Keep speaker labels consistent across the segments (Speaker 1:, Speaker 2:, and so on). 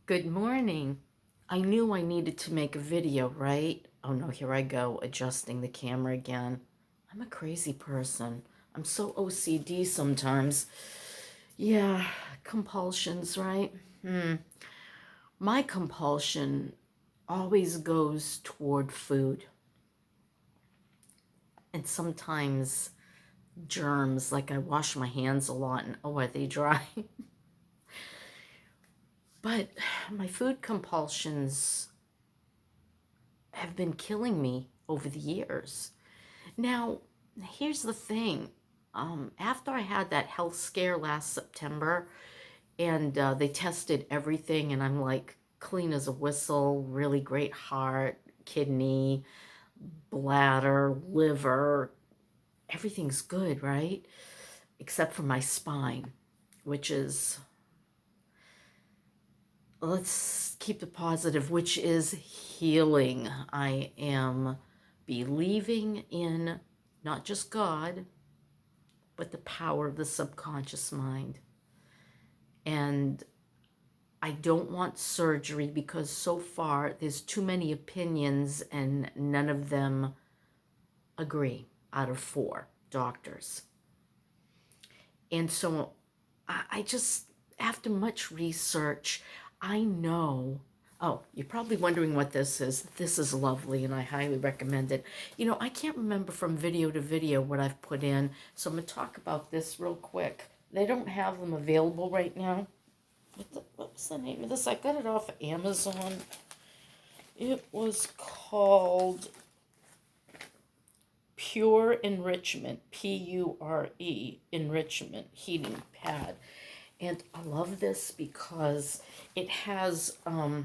Speaker 1: Good morning. I knew I needed to make a video, right? Oh no, here I go, adjusting the camera again. I'm a crazy person. I'm so OCD sometimes. Yeah, compulsions, right? My compulsion always goes toward food. And sometimes germs, like I wash my hands a lot and oh, are they dry? But my food compulsions have been killing me over the years. Now, here's the thing. After I had that health scare last September and they tested everything, and I'm like clean as a whistle, really great heart, kidney, bladder, liver, everything's good, right? Except for my spine, which is, let's keep it positive, which is healing. I am believing in not just God, but the power of the subconscious mind. And I don't want surgery because so far there's too many opinions and none of them agree out of 4 doctors. And so I just, after much research, I know. Oh, you're probably wondering what this is. This is lovely and I highly recommend it. I can't remember from video to video what I've put in, so I'm going to talk about this real quick. They don't have them available right now. What was the name of this? I got it off of Amazon. It was called Pure Enrichment, Pure Enrichment Heating Pad. And I love this because it has what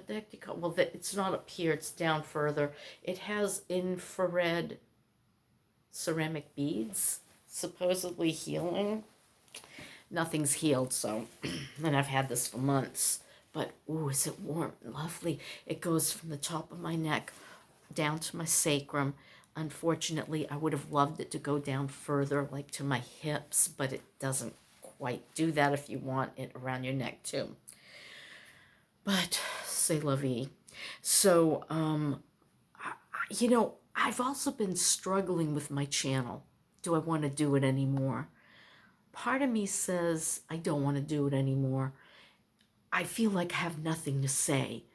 Speaker 1: the heck do you call it? Well, it's not up here, it's down further. It has infrared ceramic beads, supposedly healing. Nothing's healed, so, and I've had this for months. But, ooh, is it warm and lovely? It goes from the top of my neck down to my sacrum. Unfortunately, I would have loved it to go down further, like to my hips, but it doesn't quite do that if you want it around your neck, too. But, c'est la vie. So, I've also been struggling with my channel. Do I want to do it anymore? Part of me says I don't want to do it anymore. I feel like I have nothing to say.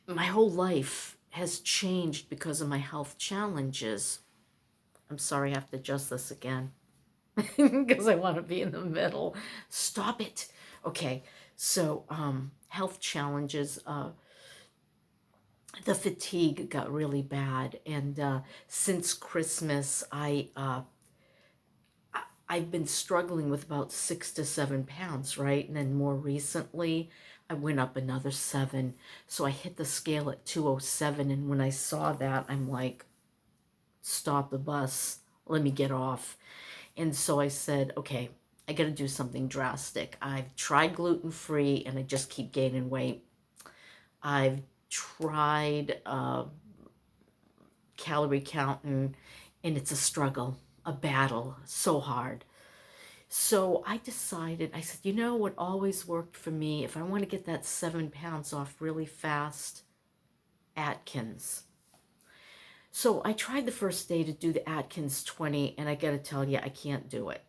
Speaker 1: My whole life has changed because of my health challenges. I'm sorry I have to adjust this again because I want to be in the middle. Stop it. Okay, so health challenges. The fatigue got really bad, and since Christmas, I've been struggling with about 6 to 7 pounds, right? And then more recently, I went up another 7. So I hit the scale at 207. And when I saw that, I'm like, stop the bus. Let me get off. And so I said, okay, I got to do something drastic. I've tried gluten-free and I just keep gaining weight. I've tried calorie counting and it's a struggle, a battle, so hard. So I decided, I said, you know what always worked for me? If I want to get that 7 pounds off really fast, Atkins. So I tried the first day to do the Atkins 20, and I got to tell you, I can't do it.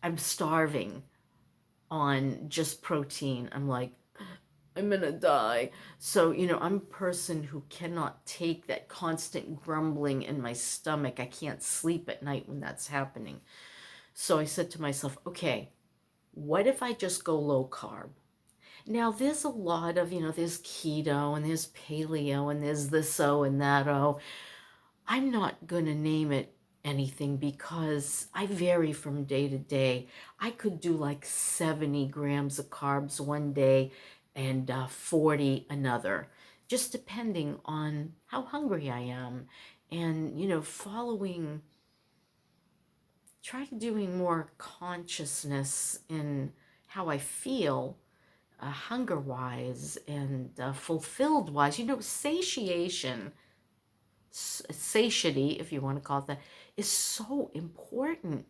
Speaker 1: I'm starving on just protein. I'm like, I'm gonna die. So, I'm a person who cannot take that constant grumbling in my stomach. I can't sleep at night when that's happening. So I said to myself, okay, what if I just go low carb? Now, there's a lot of, there's keto and there's paleo and there's this-o and that-o. I'm not going to name it anything because I vary from day to day. I could do like 70 grams of carbs one day and 40 another, just depending on how hungry I am. And, following, try doing more consciousness in how I feel, hunger-wise and fulfilled-wise. Satiation, satiety, if you want to call it that, is so important.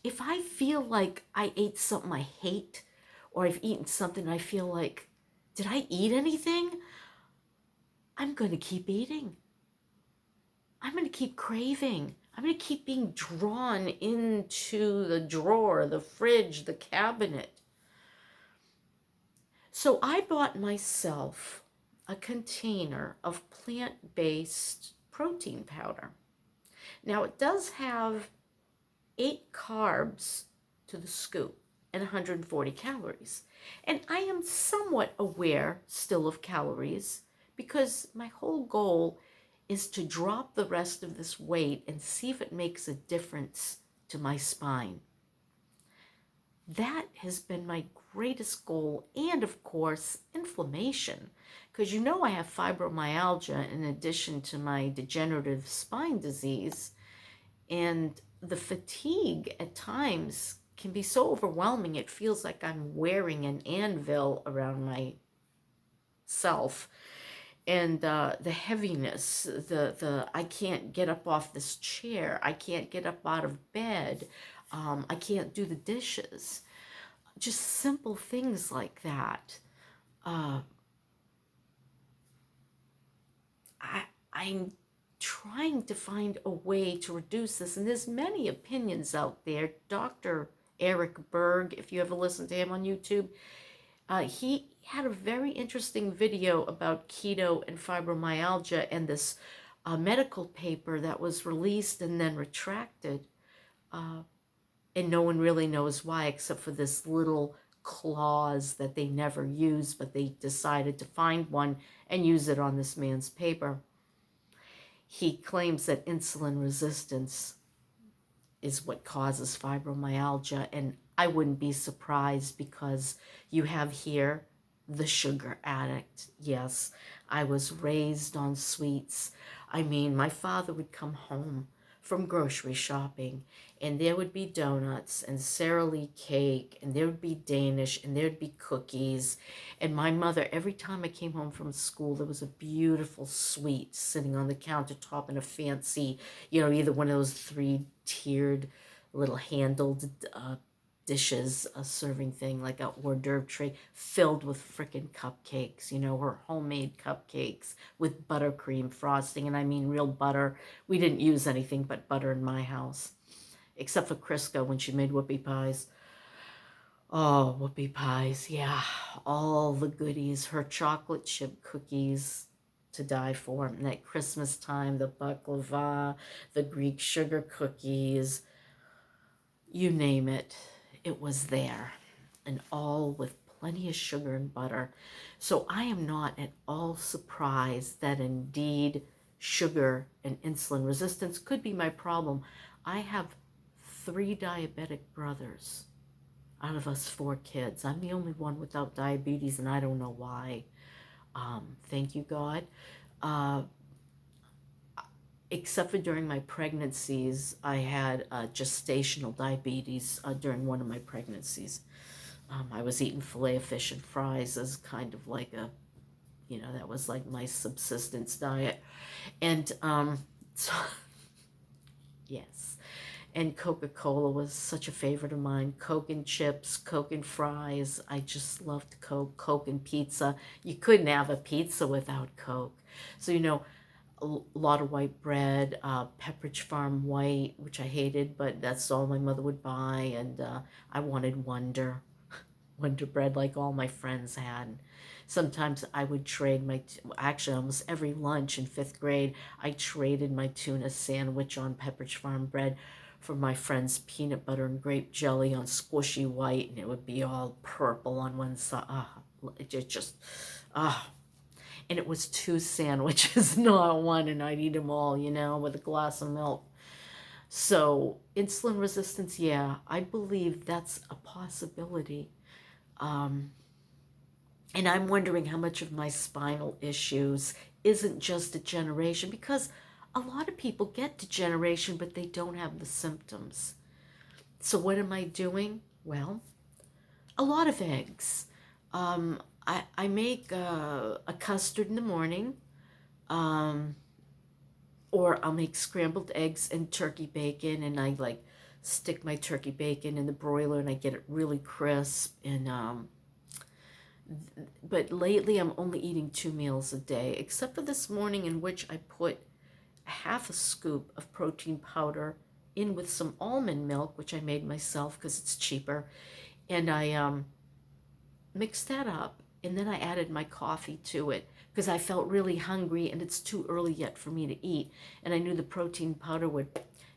Speaker 1: if I feel like I ate something I hate, or I've eaten something I feel like, did I eat anything? I'm going to keep eating. I'm going to keep craving. I'm going to keep being drawn into the drawer, the fridge, the cabinet. So I bought myself a container of plant-based protein powder. Now it does have 8 carbs to the scoop and 140 calories. And I am somewhat aware still of calories because my whole goal is to drop the rest of this weight and see if it makes a difference to my spine. That has been my greatest goal, and of course, inflammation. Because you know I have fibromyalgia in addition to my degenerative spine disease, and the fatigue at times can be so overwhelming it feels like I'm wearing an anvil around myself. And the heaviness, the I can't get up off this chair, I can't get up out of bed, I can't do the dishes. Just simple things like that. Uh, I'm trying to find a way to reduce this, and there's many opinions out there. Dr. Eric Berg, if you ever listen to him on YouTube, he had a very interesting video about keto and fibromyalgia and this medical paper that was released and then retracted. And no one really knows why, except for this little clause that they never used, but they decided to find one and use it on this man's paper. He claims that insulin resistance is what causes fibromyalgia, and I wouldn't be surprised because you have here the sugar addict. Yes, I was raised on sweets. I mean, my father would come home from grocery shopping, and there would be donuts and Sara Lee cake, and there would be Danish, and there'd be cookies. And my mother, every time I came home from school, there was a beautiful sweet sitting on the countertop in a fancy, either one of those 3-tiered little handled dishes, a serving thing, like a hors d'oeuvre tray filled with frickin' cupcakes, her homemade cupcakes with buttercream frosting. And I mean real butter. We didn't use anything but butter in my house, except for Crisco when she made whoopie pies. Oh, whoopie pies, yeah, all the goodies. Her chocolate chip cookies to die for. And at Christmas time, the baklava, the Greek sugar cookies, you name it. It was there, and all with plenty of sugar and butter. So I am not at all surprised that indeed sugar and insulin resistance could be my problem. I have 3 diabetic brothers out of us 4 kids. I'm the only one without diabetes, and I don't know why. Thank you, God. Except for during my pregnancies, I had gestational diabetes during one of my pregnancies. I was eating filet of fish and fries as kind of like that was like my subsistence diet. And so, yes. And Coca-Cola was such a favorite of mine. Coke and chips, Coke and fries. I just loved Coke. Coke and pizza. You couldn't have a pizza without Coke. So, a lot of white bread, Pepperidge Farm white, which I hated, but that's all my mother would buy. And I wanted Wonder bread like all my friends had. Sometimes I would trade actually almost every lunch in 5th grade, I traded my tuna sandwich on Pepperidge Farm bread for my friend's peanut butter and grape jelly on squishy white, and it would be all purple on one side. And it was 2 sandwiches, not one, and I'd eat them all, with a glass of milk. So insulin resistance, yeah, I believe that's a possibility. And I'm wondering how much of my spinal issues isn't just degeneration, because a lot of people get degeneration, but they don't have the symptoms. So what am I doing? Well, a lot of eggs. I make a custard in the morning, or I'll make scrambled eggs and turkey bacon, and I stick my turkey bacon in the broiler and I get it really crisp. And but lately I'm only eating 2 meals a day, except for this morning, in which I put half a scoop of protein powder in with some almond milk, which I made myself because it's cheaper. And I mixed that up, and then I added my coffee to it because I felt really hungry and it's too early yet for me to eat. And I knew the protein powder would,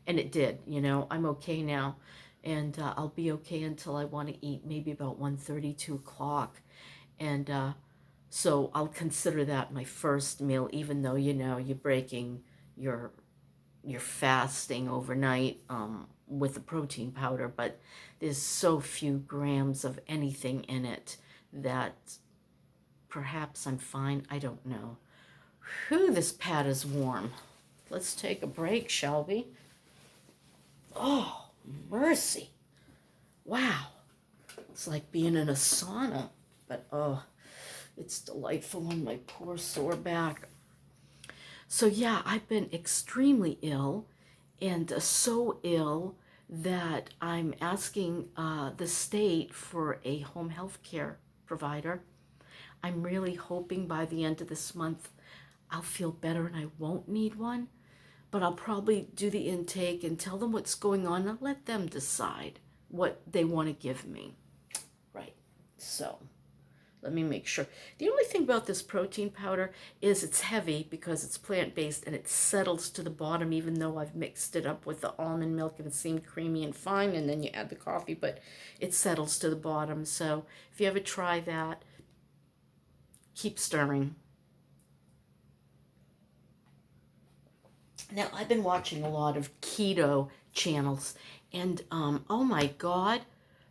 Speaker 1: and it did, I'm okay now. And I'll be okay until I want to eat, maybe about 1:30, 2 o'clock. And so I'll consider that my first meal, even though, you're breaking your fasting overnight with the protein powder, but there's so few grams of anything in it that perhaps I'm fine. I don't know. Whew, this pad is warm. Let's take a break, shall we? Oh, mercy. Wow. It's like being in a sauna, but oh, it's delightful on my poor sore back. So yeah, I've been extremely ill, and so ill that I'm asking the state for a home health care provider. I'm really hoping by the end of this month I'll feel better and I won't need one, but I'll probably do the intake and tell them what's going on and let them decide what they want to give me. Right, so let me make sure. The only thing about this protein powder is it's heavy because it's plant-based and it settles to the bottom, even though I've mixed it up with the almond milk and it seemed creamy and fine, and then you add the coffee, but it settles to the bottom. So if you ever try that, keep stirring. Now, I've been watching a lot of keto channels, and oh my God,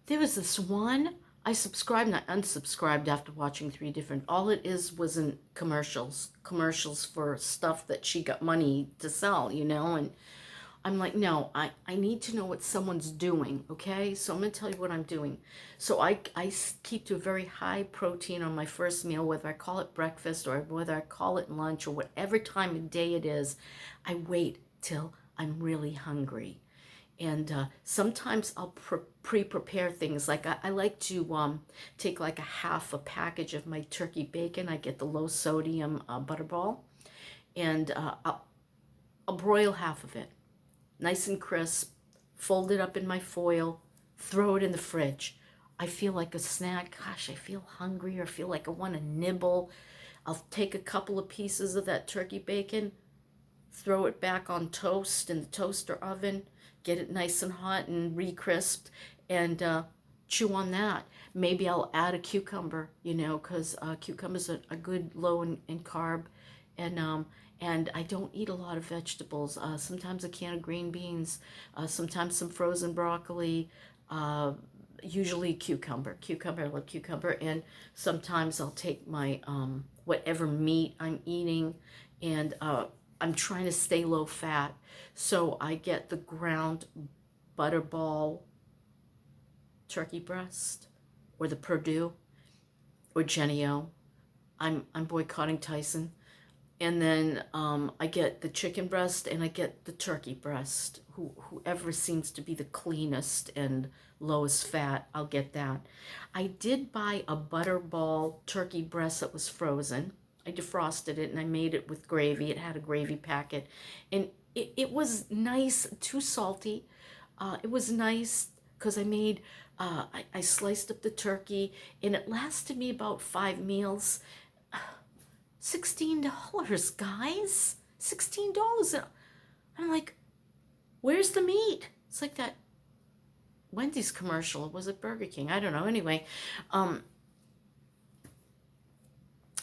Speaker 1: there was this one. I subscribed and I unsubscribed after watching 3 different. All it wasn't commercials for stuff that she got money to sell, and I'm like, no, I need to know what someone's doing, okay? So I'm going to tell you what I'm doing. So I keep to a very high protein on my first meal, whether I call it breakfast or whether I call it lunch or whatever time of day it is. I wait till I'm really hungry. And sometimes I'll pre-prepare things. Like I like to take like a half a package of my turkey bacon. I get the low sodium butterball, and I'll broil half of it, nice and crisp, fold it up in my foil, throw it in the fridge. I feel like a snack. Gosh, I feel hungry or feel like I want to nibble. I'll take a couple of pieces of that turkey bacon, throw it back on toast in the toaster oven, get it nice and hot and re-crisped, and chew on that. Maybe I'll add a cucumber, because cucumber's a good low in carb, and I don't eat a lot of vegetables. Sometimes a can of green beans, sometimes some frozen broccoli, usually cucumber. I love cucumber, and sometimes I'll take my whatever meat I'm eating, and I'm trying to stay low fat, so I get the ground butterball turkey breast, or the Perdue, or Jennie-O. I'm boycotting Tyson. And then I get the chicken breast and I get the turkey breast. Whoever seems to be the cleanest and lowest fat, I'll get that. I did buy a butterball turkey breast that was frozen. I defrosted it and I made it with gravy. It had a gravy packet. And it was nice, too salty. It was nice because I sliced up the turkey and it lasted me about 5 meals. $16, guys. $16. I'm like, where's the meat? It's like that Wendy's commercial. Was it Burger King? I don't know. Anyway,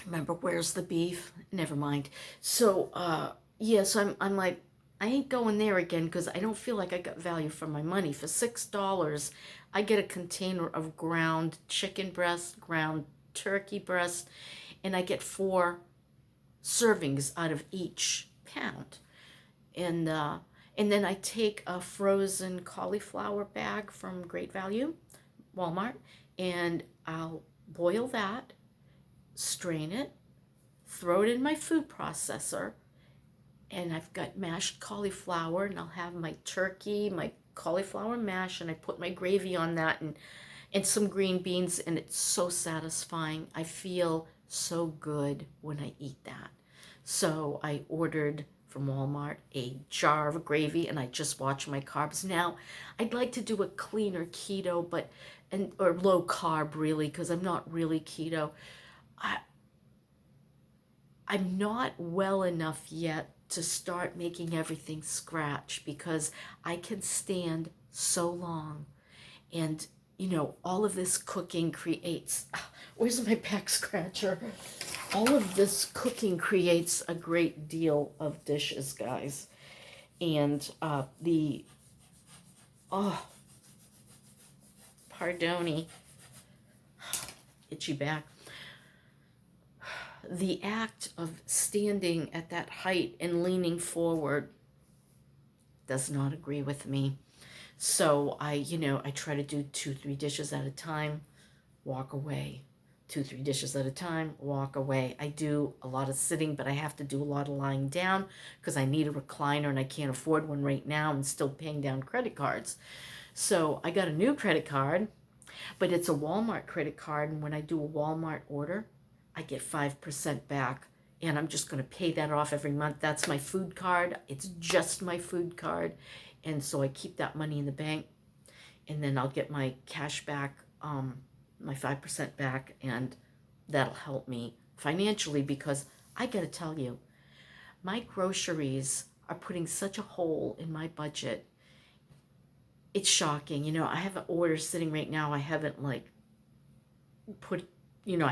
Speaker 1: remember, where's the beef? Never mind. So, so I'm like, I ain't going there again because I don't feel like I got value for my money. For $6, I get a container of ground chicken breast, ground turkey breast, and I get 4 servings out of each pound. And then I take a frozen cauliflower bag from Great Value, Walmart, and I'll boil that, strain it, throw it in my food processor, and I've got mashed cauliflower, and I'll have my turkey, my cauliflower mash, and I put my gravy on that, and some green beans, and it's so satisfying. I feel so good when I eat that. So I ordered from Walmart a jar of gravy, and I just watch my carbs. Now, I'd like to do a cleaner keto, or low carb really, because I'm not really keto. I, I'm not well enough yet to start making everything scratch, because I can stand so long. And, all of this cooking creates, where's my back scratcher? All of this cooking creates a great deal of dishes, guys. And oh, pardoni, itchy back. The act of standing at that height and leaning forward does not agree with me. So I try to do 2-3 dishes at a time, walk away. 2-3 dishes at a time, walk away. I do a lot of sitting, but I have to do a lot of lying down because I need a recliner and I can't afford one right now. I'm still paying down credit cards. So I got a new credit card, but it's a Walmart credit card. And when I do a Walmart order, I get 5% back. And I'm just going to pay that off every month. That's my food card. It's just my food card. And so I keep that money in the bank. And then I'll get my cash back, my 5% back. And that'll help me financially, because I got to tell you, my groceries are putting such a hole in my budget. It's shocking. I have an order sitting right now. I haven't I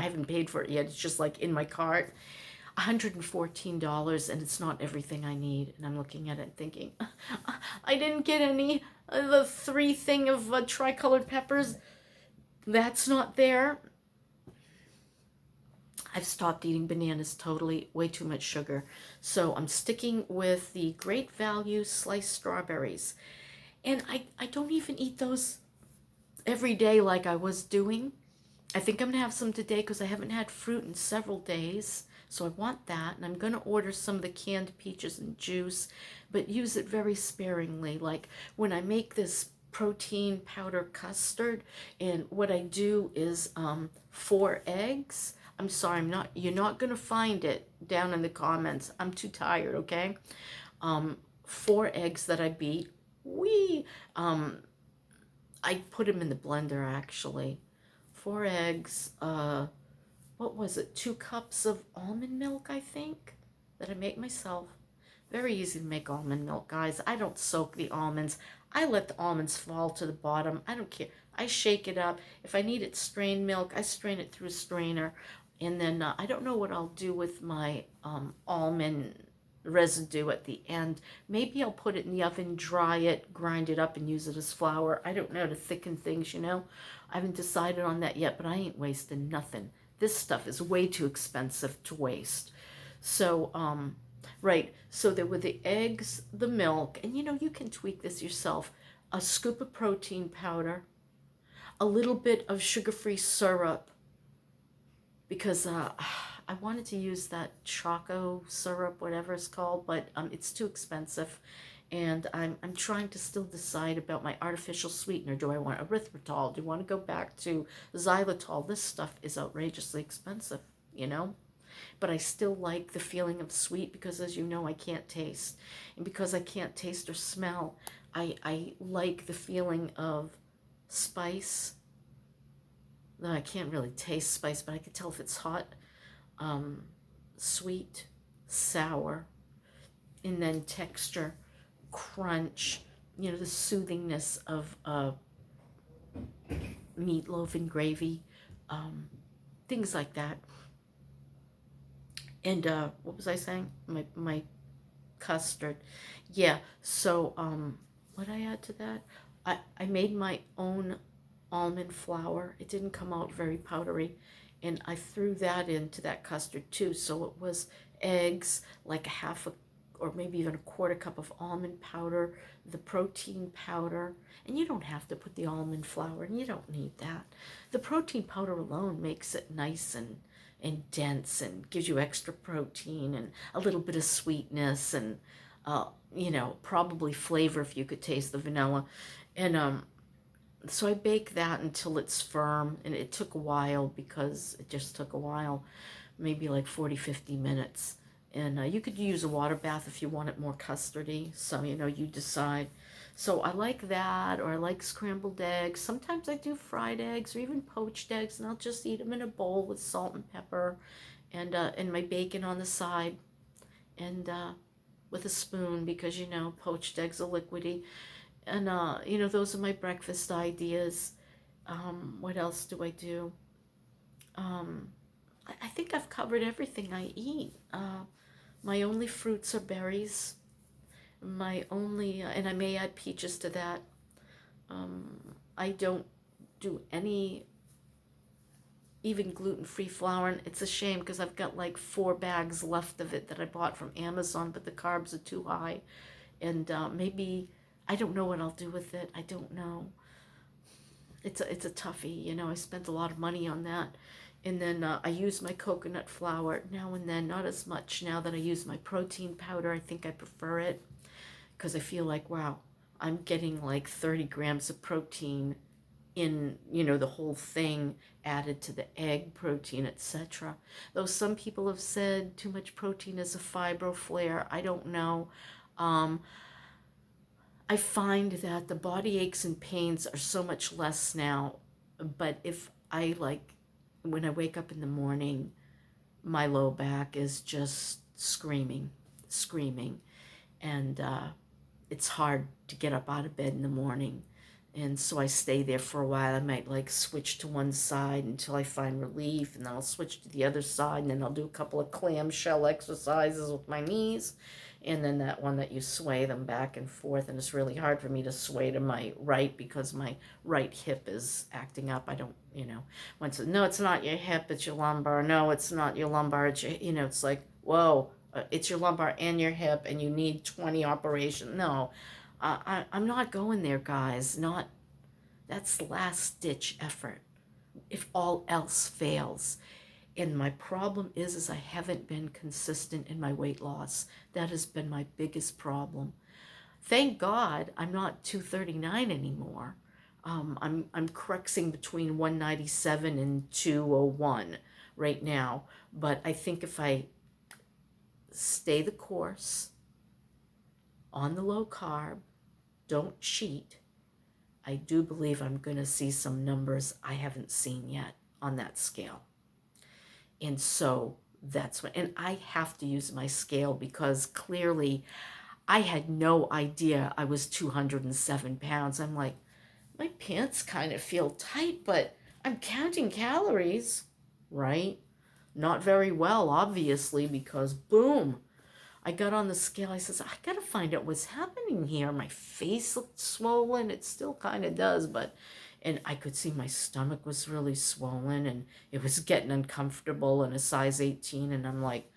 Speaker 1: haven't paid for it yet. It's just in my cart. $114, and it's not everything I need. And I'm looking at it and thinking, I didn't get any the 3 thing of tricolored peppers. That's not there. I've stopped eating bananas totally. Way too much sugar. So I'm sticking with the Great Value sliced strawberries. And I don't even eat those every day like I was doing. I think I'm going to have some today because I haven't had fruit in several days. So I want that. And I'm going to order some of the canned peaches and juice, but use it very sparingly. Like when I make this protein powder custard, and what I do is 4 eggs. I'm sorry, you're not going to find it down in the comments. I'm too tired, okay? 4 eggs that I beat. I put them in the blender, actually. 4 eggs, what was it, 2 cups of almond milk, I think, that I make myself. Very easy to make almond milk, guys. I don't soak the almonds. I let the almonds fall to the bottom. I don't care. I shake it up. If I need it strained milk, I strain it through a strainer. And then I don't know what I'll do with my almond residue at the end. Maybe I'll put it in the oven, dry it, grind it up, and use it as flour. I don't know, to thicken things, I haven't decided on that yet, but I ain't wasting nothing. This stuff is way too expensive to waste. So, right, so there were the eggs, the milk, and you can tweak this yourself. A scoop of protein powder, a little bit of sugar-free syrup, because I wanted to use that choco syrup, whatever it's called, but it's too expensive. And I'm trying to still decide about my artificial sweetener. Do I want erythritol? Do I want to go back to xylitol? This stuff is outrageously expensive, But I still like the feeling of sweet because, as you know, I can't taste. And because I can't taste or smell, I like the feeling of spice. No, I can't really taste spice, but I can tell if it's hot, sweet, sour, and then texture, crunch, the soothingness of meatloaf and gravy, things like that. And what was I saying? My custard. Yeah, so what I add to that? I made my own almond flour. It didn't come out very powdery, and I threw that into that custard too. So it was eggs, like or maybe even a 1/4 cup of almond powder, the protein powder, and you don't have to put the almond flour, and you don't need that. The protein powder alone makes it nice and dense and gives you extra protein and a little bit of sweetness, and you know, probably flavor if you could taste the vanilla. And so I bake that until it's firm, and it took a while because it just took a while, maybe like 40, 50 minutes. And you could use a water bath if you want it more custardy, so you know, you decide. So I like that, or I like scrambled eggs. Sometimes I do fried eggs or even poached eggs, and I'll just eat them in a bowl with salt and pepper, and my bacon on the side, and with a spoon, because you know, poached eggs are liquidy. And you know, those are my breakfast ideas. What else do I do? Um, I think I've covered everything I eat. My only fruits are berries. My only, and I may add peaches to that. I don't do any even gluten-free flour, and it's a shame because I've got like 4 bags left of it that I bought from Amazon, but the carbs are too high, and maybe I don't know what I'll do with it. I don't know. It's a toughie, you know. I spent a lot of money on that, and then I use my coconut flour now and then, not as much now that I use my protein powder. I think I prefer it because I feel like, wow, I'm getting like 30 grams of protein in, you know, the whole thing added to the egg protein, etc. Though some people have said too much protein is a fibro flare. I don't know. Um, I find that the body aches and pains are so much less now, but if I like, when I wake up in the morning, my low back is just screaming, screaming, and it's hard to get up out of bed in the morning. And so I stay there for a while. I might like switch to one side until I find relief, and then I'll switch to the other side, and then I'll do a couple of clamshell exercises with my knees, and then that one that you sway them back and forth. And it's really hard for me to sway to my right because my right hip is acting up. I don't, you know, once no, it's not your hip, it's your lumbar. No, it's not your lumbar. It's your, you know, it's like, whoa, it's your lumbar and your hip, and you need 20 operations. No, I'm not going there, guys. Not, that's last ditch effort if all else fails. And my problem is I haven't been consistent in my weight loss. That has been my biggest problem. Thank God I'm not 239 anymore. I'm cruxing between 197 and 201 right now. But I think if I stay the course on the low carb, don't cheat, I do believe I'm going to see some numbers I haven't seen yet on that scale. And so that's what, and I have to use my scale because clearly I had no idea I was 207 pounds. I'm like, my pants kind of feel tight, but I'm counting calories, right? Not very well, obviously, because boom, I got on the scale. I says, I gotta find out what's happening here. My face looked swollen. It still kind of does, but, and I could see my stomach was really swollen and it was getting uncomfortable in a size 18. And I'm like,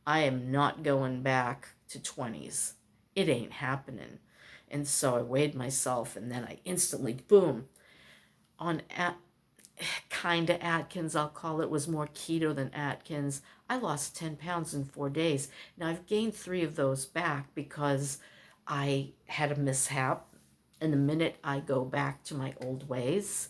Speaker 1: I am not going back to 20s. It ain't happening. And so I weighed myself, and then I instantly, boom, on kind of Atkins, I'll call it, was more keto than Atkins. I lost 10 pounds in 4 days. Now I've gained 3 of those back because I had a mishap. And the minute I go back to my old ways,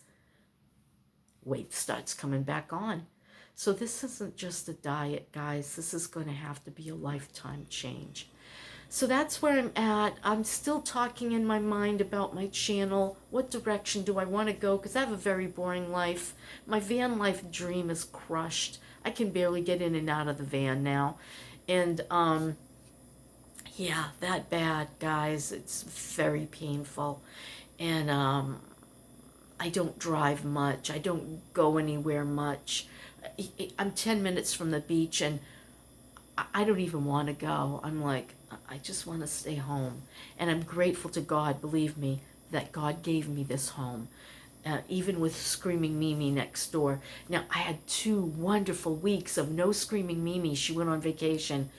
Speaker 1: weight starts coming back on. So this isn't just a diet, guys. This is going to have to be a lifetime change. So that's where I'm at. I'm still talking in my mind about my channel. What direction do I want to go? Because I have a very boring life. My van life dream is crushed. I can barely get in and out of the van now. And yeah, that bad, guys. It's very painful. And I don't drive much. I don't go anywhere much. I'm 10 minutes from the beach, and I don't even want to go. I'm like, I just want to stay home. And I'm grateful to God, believe me, that God gave me this home. Even with Screaming Mimi next door. Now, I had 2 wonderful weeks of no Screaming Mimi. She went on vacation.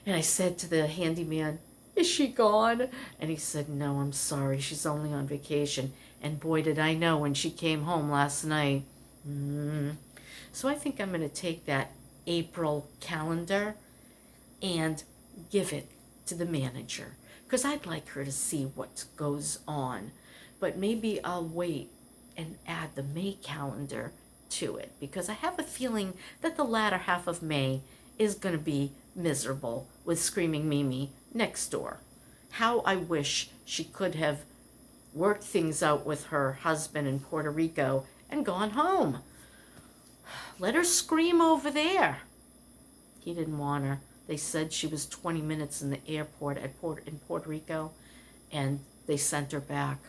Speaker 1: And I said to the handyman, is she gone? And he said, no, I'm sorry. She's only on vacation. And boy, did I know when she came home last night. So I think I'm going to take that April calendar and give it to the manager because I'd like her to see what goes on. But maybe I'll wait and add the May calendar to it because I have a feeling that the latter half of May is going to be miserable with Screaming Mimi next door. How I wish she could have worked things out with her husband in Puerto Rico and gone home. Let her scream over there. He didn't want her. They said she was 20 minutes in the airport in Puerto Rico, and they sent her back.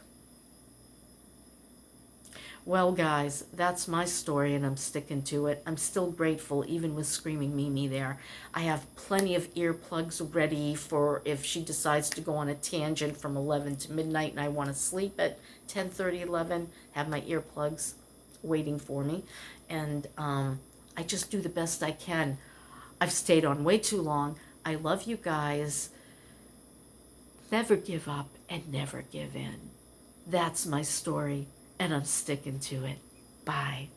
Speaker 1: Well, guys, that's my story, and I'm sticking to it. I'm still grateful, even with Screaming Mimi there. I have plenty of earplugs ready for if she decides to go on a tangent from 11 to midnight and I want to sleep at 10:30, 11, have my earplugs waiting for me. And I just do the best I can. I've stayed on way too long. I love you guys. Never give up and never give in. That's my story, and I'm sticking to it. Bye.